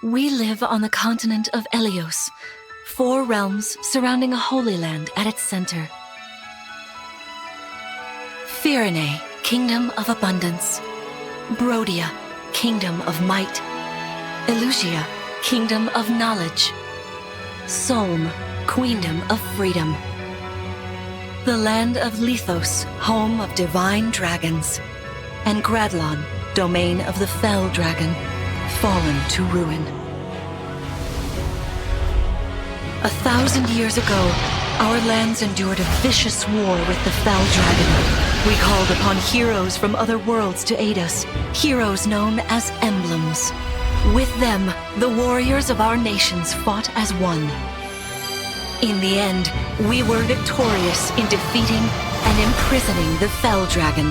We live on the continent of Elios, 4 realms surrounding a holy land at its center. Firene, Kingdom of Abundance. Brodia, Kingdom of Might. Elusia, Kingdom of Knowledge. Solm, Queendom of Freedom. The land of Lithos, home of divine dragons. And Gradlon, domain of the fell dragon, fallen to ruin. 1,000 years ago, our lands endured a vicious war with the fell dragon. We called upon heroes from other worlds to aid us, heroes known as Emblems. With them, the warriors of our nations fought as one. In the end, we were victorious in defeating and imprisoning the fell dragon.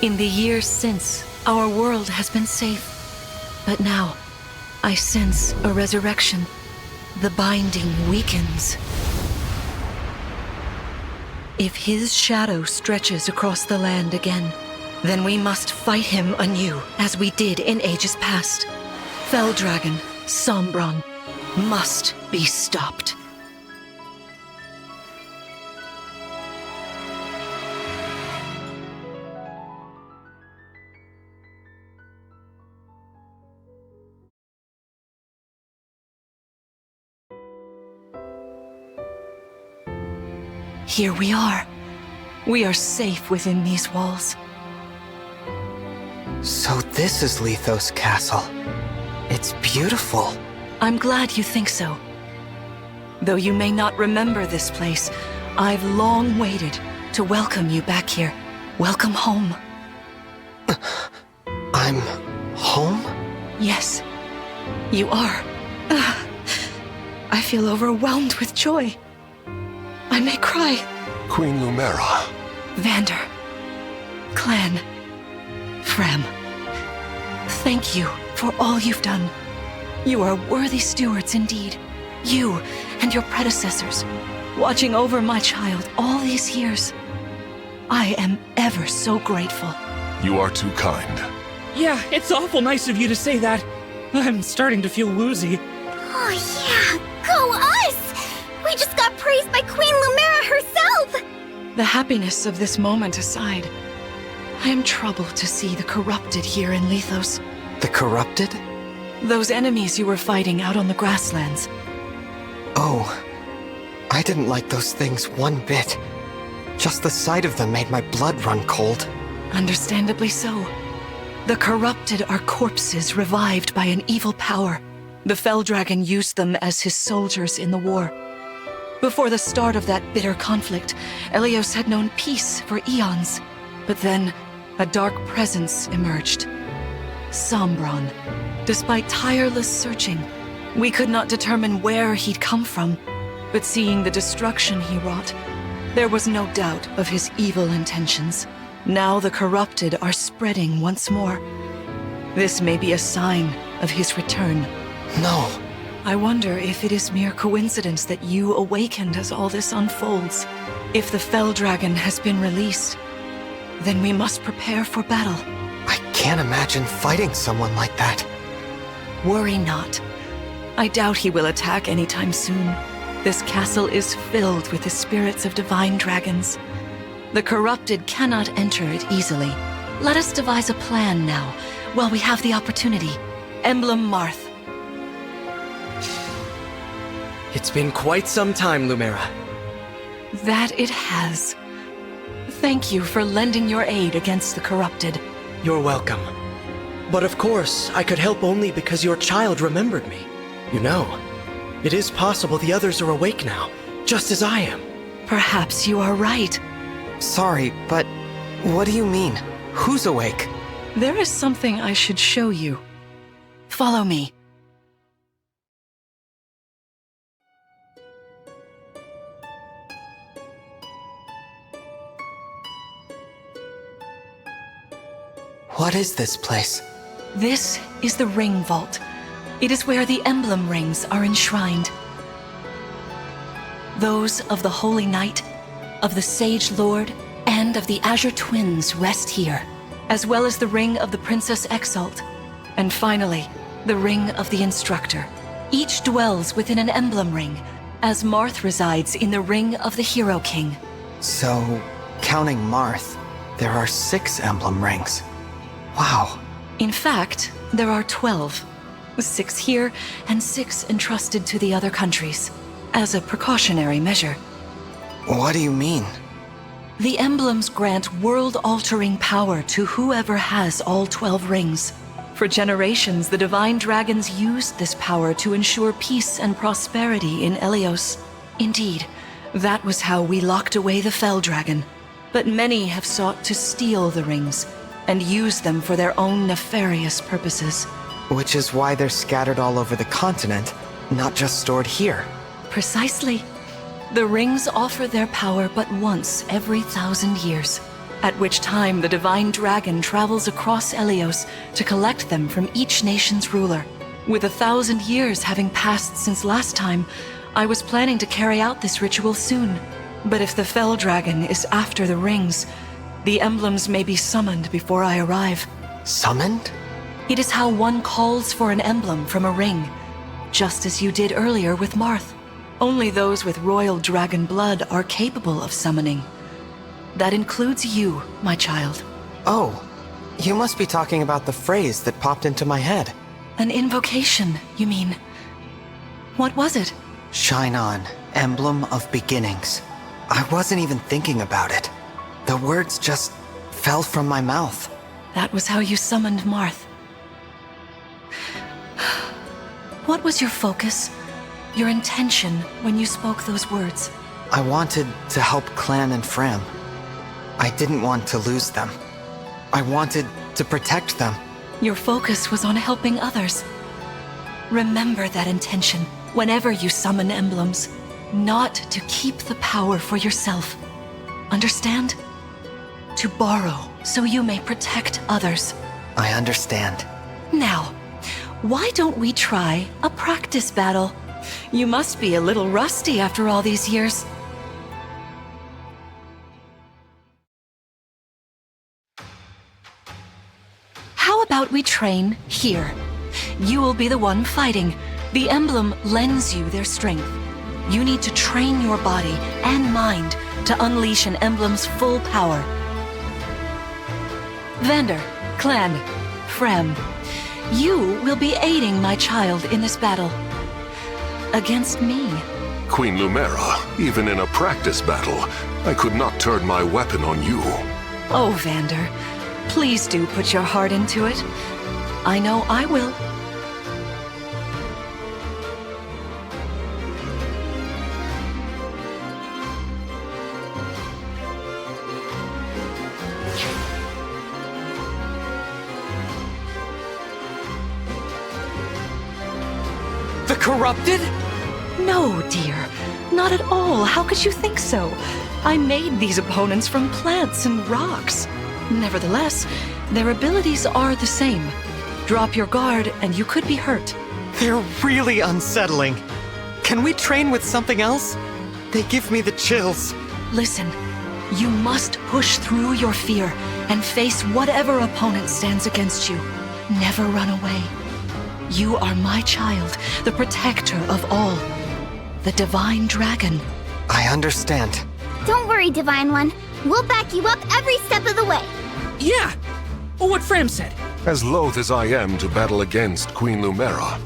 In the years since, our world has been safe. But now, I sense a resurrection. The binding weakens. If his shadow stretches across the land again, then we must fight him anew, as we did in ages past. Fell Dragon, Sombron, must be stopped. Here we are. We are safe within these walls. So this is Lithos Castle. It's beautiful. I'm glad you think so. Though you may not remember this place, I've long waited to welcome you back here. Welcome home. I'm home? Yes, you are. I feel overwhelmed with joy. I may cry. Queen Lumera. Vander. Clan. Frem. Thank you for all you've done. You are worthy stewards indeed. You and your predecessors, watching over my child all these years. I am ever so grateful. You are too kind. Yeah, it's awful nice of you to say that. I'm starting to feel woozy. Oh yeah, go us! We just got praised by Queen Lumera herself! The happiness of this moment aside, I am troubled to see the corrupted here in Lithos. The corrupted? Those enemies you were fighting out on the grasslands. Oh, I didn't like those things one bit. Just the sight of them made my blood run cold. Understandably so. The corrupted are corpses revived by an evil power. The Fell Dragon used them as his soldiers in the war. Before the start of that bitter conflict, Elios had known peace for eons. But then, a dark presence emerged. Sombron. Despite tireless searching, we could not determine where he'd come from. But seeing the destruction he wrought, there was no doubt of his evil intentions. Now the corrupted are spreading once more. This may be a sign of his return. No. I wonder if it is mere coincidence that you awakened as all this unfolds. If the Fell Dragon has been released, then we must prepare for battle. I can't imagine fighting someone like that. Worry not. I doubt he will attack anytime soon. This castle is filled with the spirits of divine dragons. The corrupted cannot enter it easily. Let us devise a plan now, while we have the opportunity. Emblem Marth. It's been quite some time, Lumera. That it has. Thank you for lending your aid against the corrupted. You're welcome. But of course, I could help only because your child remembered me. You know, it is possible the others are awake now, just as I am. Perhaps you are right. Sorry, but what do you mean? Who's awake? There is something I should show you. Follow me. What is this place? This is the Ring Vault. It is where the emblem rings are enshrined. Those of the Holy Knight, of the Sage Lord, and of the Azure Twins rest here. as well as the ring of the Princess Exalt, and finally, the ring of the Instructor. Each dwells within an emblem ring, as Marth resides in the ring of the Hero King. So, counting Marth, there are 6 emblem rings. Wow. In fact, there are 12. 6 here and 6 entrusted to the other countries, as a precautionary measure. What do you mean? The emblems grant world-altering power to whoever has all 12 rings. For generations, the Divine Dragons used this power to ensure peace and prosperity in Elios. Indeed, that was how we locked away the Fell Dragon. But many have sought to steal the rings and use them for their own nefarious purposes. Which is why they're scattered all over the continent, not just stored here. Precisely. The rings offer their power but once every 1,000 years, at which time the Divine Dragon travels across Elios to collect them from each nation's ruler. With 1,000 years having passed since last time, I was planning to carry out this ritual soon. But if the Fell Dragon is after the rings, the emblems may be summoned before I arrive. Summoned? It is how one calls for an emblem from a ring, just as you did earlier with Marth. Only those with royal dragon blood are capable of summoning. That includes you, my child. Oh, you must be talking about the phrase that popped into my head. An invocation, you mean? What was it? Shine on, emblem of beginnings. I wasn't even thinking about it. The words just fell from my mouth. That was how you summoned Marth. What was your focus, your intention when you spoke those words? I wanted to help Clan and Fram. I didn't want to lose them. I wanted to protect them. Your focus was on helping others. Remember that intention whenever you summon emblems, not to keep the power for yourself. Understand? To borrow so you may protect others. I understand. Now, why don't we try a practice battle? You must be a little rusty after all these years. How about we train here? You will be the one fighting. The emblem lends you their strength. You need to train your body and mind to unleash an emblem's full power. Vander, Clan, Frem, you will be aiding my child in this battle. Against me. Queen Lumera, even in a practice battle, I could not turn my weapon on you. Oh, Vander, please do put your heart into it. I know I will. The corrupted? No, dear. Not at all. How could you think so? I made these opponents from plants and rocks. Nevertheless, their abilities are the same. Drop your guard and you could be hurt. They're really unsettling. Can we train with something else? They give me the chills. Listen, you must push through your fear and face whatever opponent stands against you. Never run away. You are my child, the protector of all. The Divine Dragon. I understand. Don't worry, Divine One. We'll back you up every step of the way. Yeah! What Fram said. As loath as I am to battle against Queen Lumera,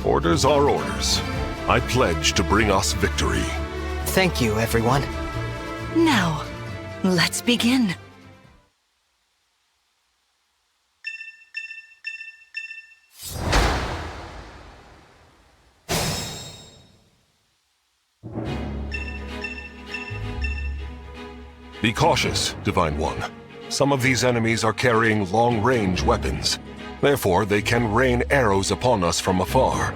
orders are orders. I pledge to bring us victory. Thank you, everyone. Now, let's begin. Be cautious, Divine One. Some of these enemies are carrying long-range weapons. Therefore, they can rain arrows upon us from afar.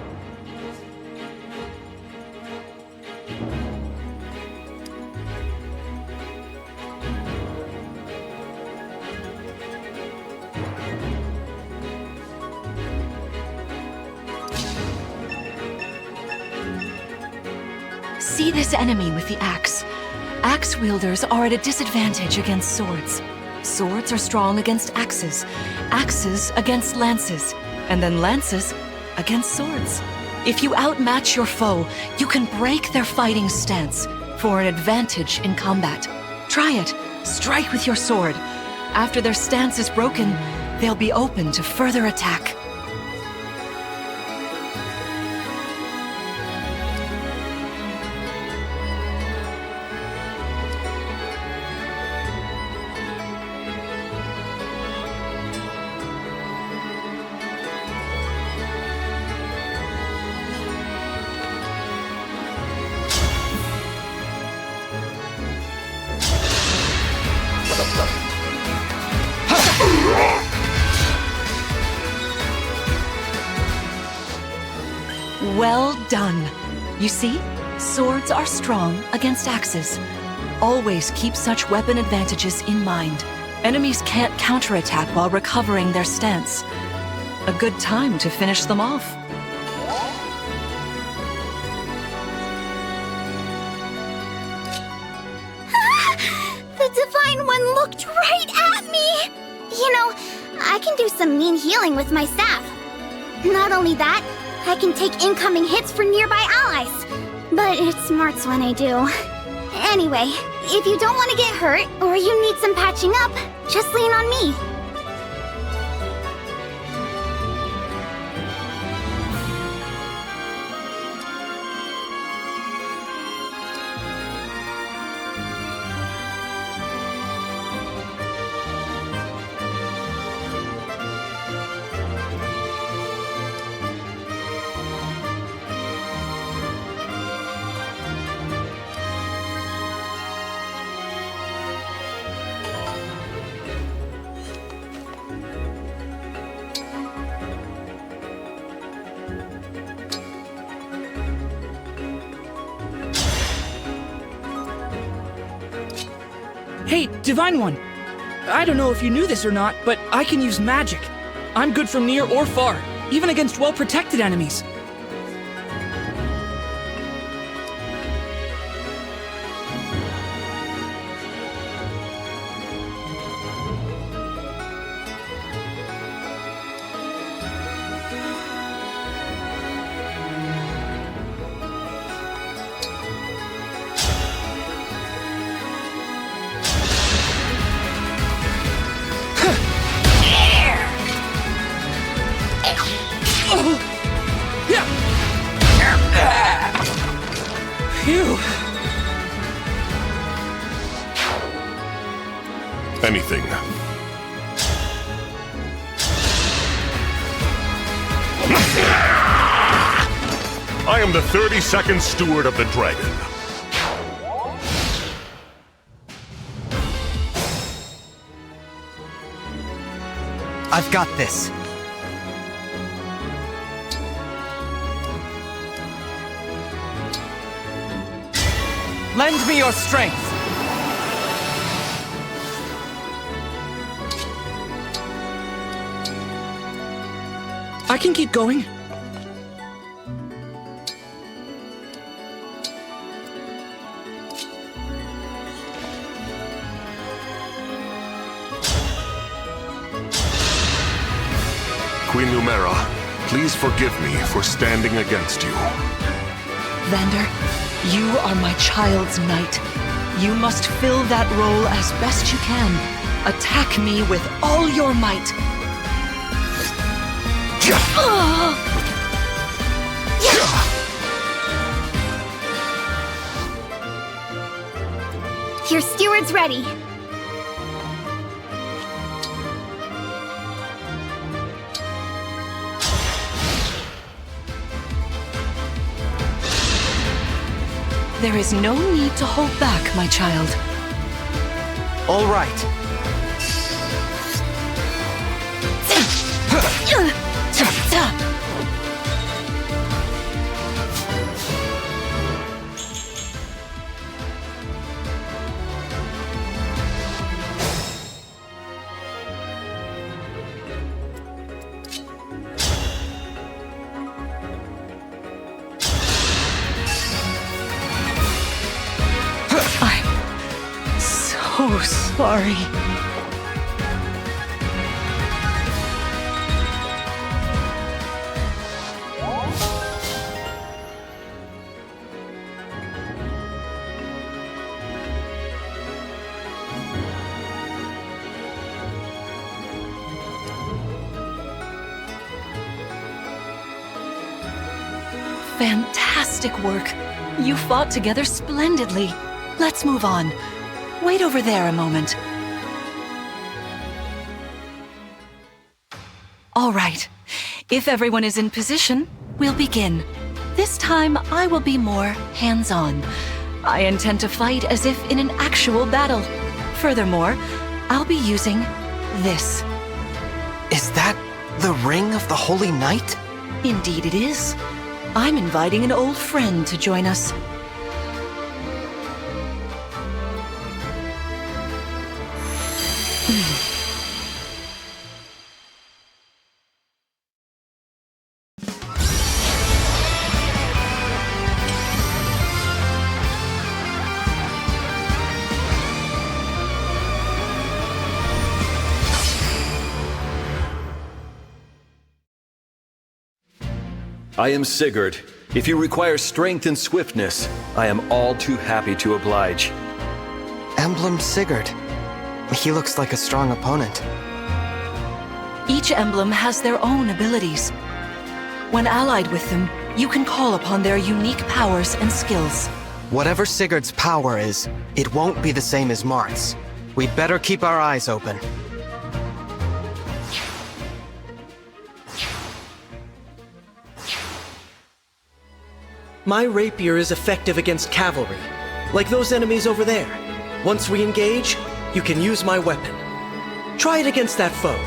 See this enemy with the axe. Axe wielders are at a disadvantage against swords. Swords are strong against axes, axes against lances, and then lances against swords. If you outmatch your foe, you can break their fighting stance for an advantage in combat. Try it. Strike with your sword. After their stance is broken, they'll be open to further attack. Well done. You see, swords are strong against axes. Always keep such weapon advantages in mind. Enemies can't counterattack while recovering their stance. A good time to finish them off. The Divine One looked right at me! You know, I can do some mean healing with my staff. Not only that, I can take incoming hits for nearby allies. But it smarts when I do. Anyway, if you don't want to get hurt, or you need some patching up, just lean on me. Hey, Divine One! I don't know if you knew this or not, but I can use magic. I'm good from near or far, even against well-protected enemies. Phew. Anything. I am the 32nd Steward of the Dragon. I've got this. Lend me your strength. I can keep going. Queen Lumera, please forgive me for standing against you. Vander, you are my child's knight. You must fill that role as best you can. Attack me with all your might. Your steward's ready. There is no need to hold back, my child. All right. I'm so sorry. Fantastic work. You fought together splendidly. Let's move on. Wait over there a moment. All right. If everyone is in position, we'll begin. This time, I will be more hands-on. I intend to fight as if in an actual battle. Furthermore, I'll be using this. Is that the Ring of the Holy Knight? Indeed it is. I'm inviting an old friend to join us. I am Sigurd. If you require strength and swiftness, I am all too happy to oblige. Emblem Sigurd. He looks like a strong opponent. Each emblem has their own abilities. When allied with them, you can call upon their unique powers and skills. Whatever Sigurd's power is, it won't be the same as Marth's. We'd better keep our eyes open. My rapier is effective against cavalry, like those enemies over there. Once we engage, you can use my weapon. Try it against that foe.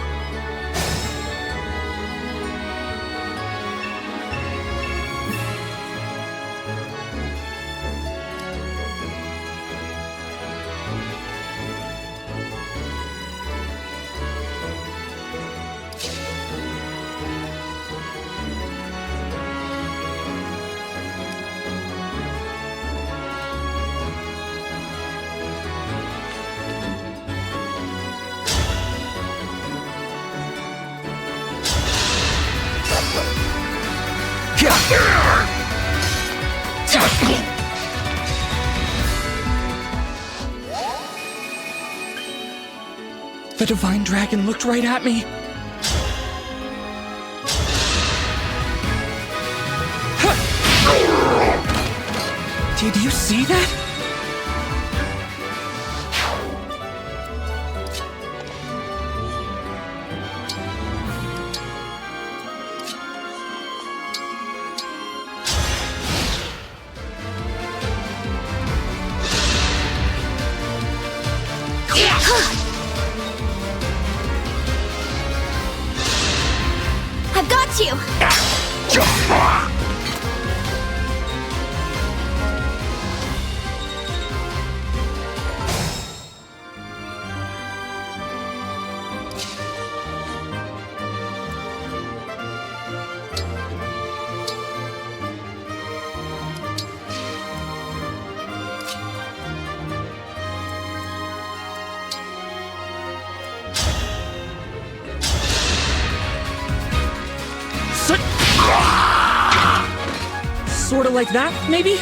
The Divine Dragon looked right at me. Did you see that? I've got you! Sorta like that, maybe?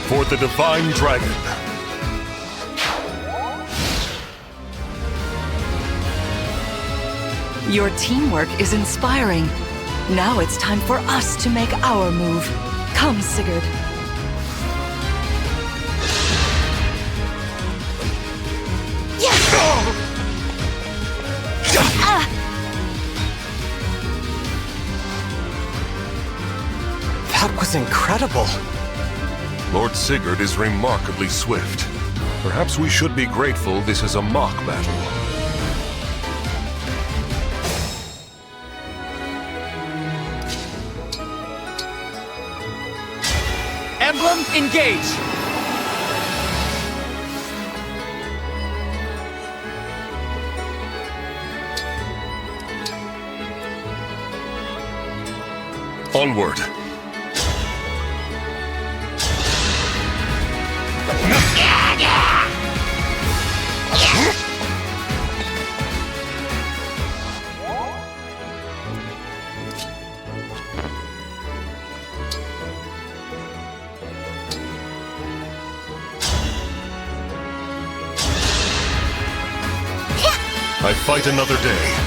For the Divine Dragon. Your teamwork is inspiring. Now it's time for us to make our move. Come, Sigurd. That was incredible. Lord Sigurd is remarkably swift. Perhaps we should be grateful this is a mock battle. Emblem, engage! Onward. I fight another day.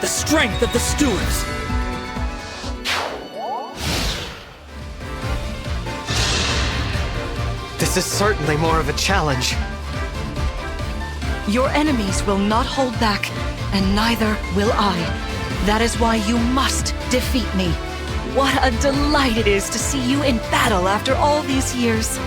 The strength of the stewards! This is certainly more of a challenge. Your enemies will not hold back, and neither will I. That is why you must defeat me. What a delight it is to see you in battle after all these years.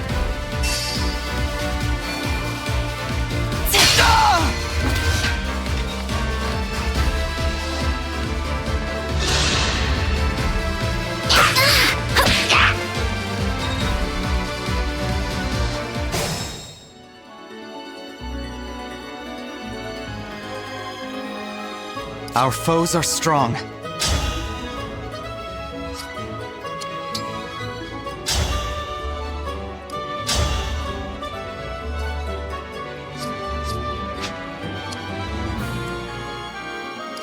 Our foes are strong.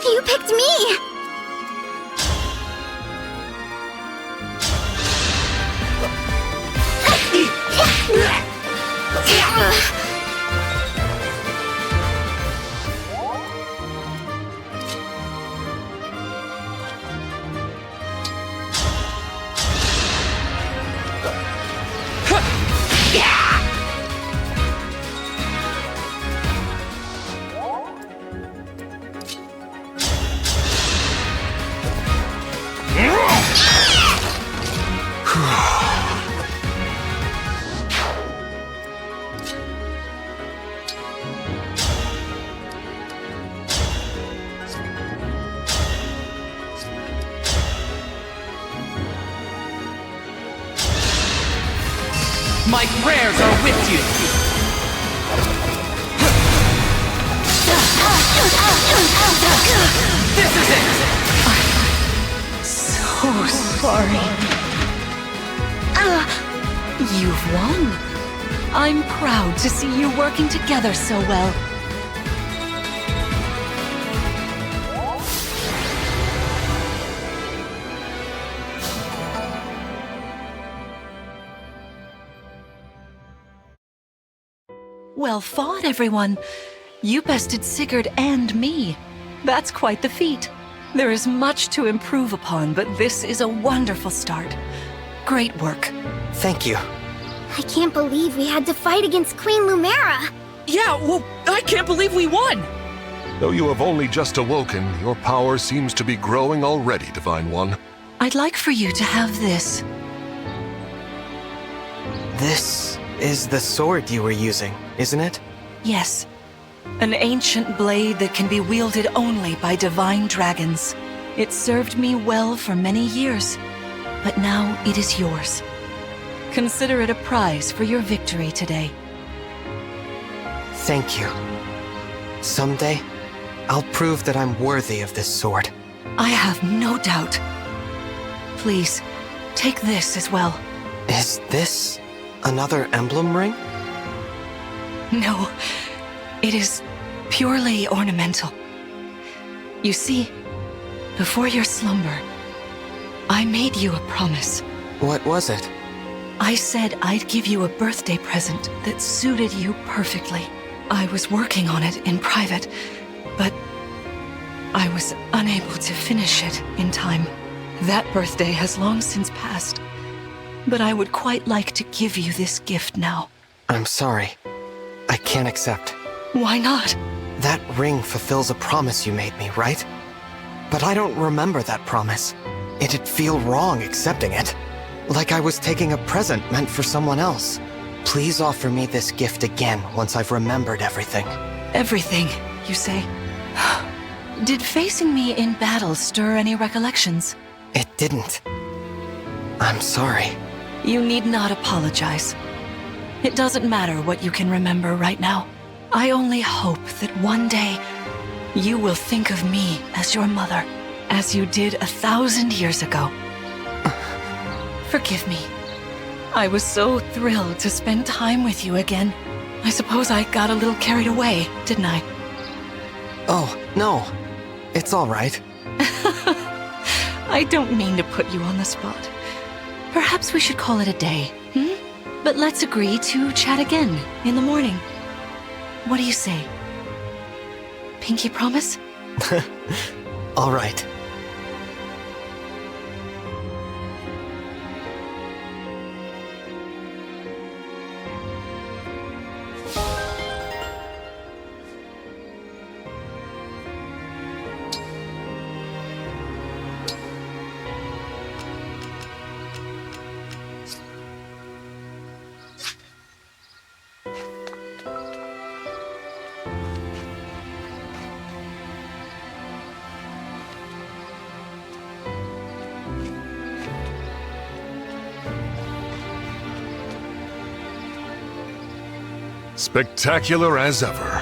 You picked me! My prayers are with you! This is it! So sorry. You've won. I'm proud to see you working together so well. Well fought, everyone. You bested Sigurd and me. That's quite the feat. There is much to improve upon, but this is a wonderful start. Great work. Thank you. I can't believe we had to fight against Queen Lumera. Yeah, well, I can't believe we won! Though you have only just awoken, your power seems to be growing already, Divine One. I'd like for you to have this. This is the sword you were using, isn't it? Yes. An ancient blade that can be wielded only by divine dragons. It served me well for many years, but now it is yours. Consider it a prize for your victory today. Thank you. Someday, I'll prove that I'm worthy of this sword. I have no doubt. Please, take this as well. Is this another emblem ring? No, it is purely ornamental. You see, before your slumber, I made you a promise. What was it? I said I'd give you a birthday present that suited you perfectly. I was working on it in private, but I was unable to finish it in time. That birthday has long since passed, but I would quite like to give you this gift now. I'm sorry. I can't accept. Why not? That ring fulfills a promise you made me, right? But I don't remember that promise. It'd feel wrong accepting it. Like I was taking a present meant for someone else. Please offer me this gift again once I've remembered everything. Everything, you say? Did facing me in battle stir any recollections? It didn't. I'm sorry. You need not apologize. It doesn't matter what you can remember right now. I only hope that one day you will think of me as your mother, as you did 1,000 years ago. Forgive me. I was so thrilled to spend time with you again. I suppose I got a little carried away, didn't I? Oh, no. It's all right. I don't mean to put you on the spot. Perhaps we should call it a day, hmm? But let's agree to chat again in the morning. What do you say? Pinky promise? All right. Spectacular as ever.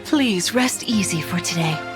Please rest easy for today.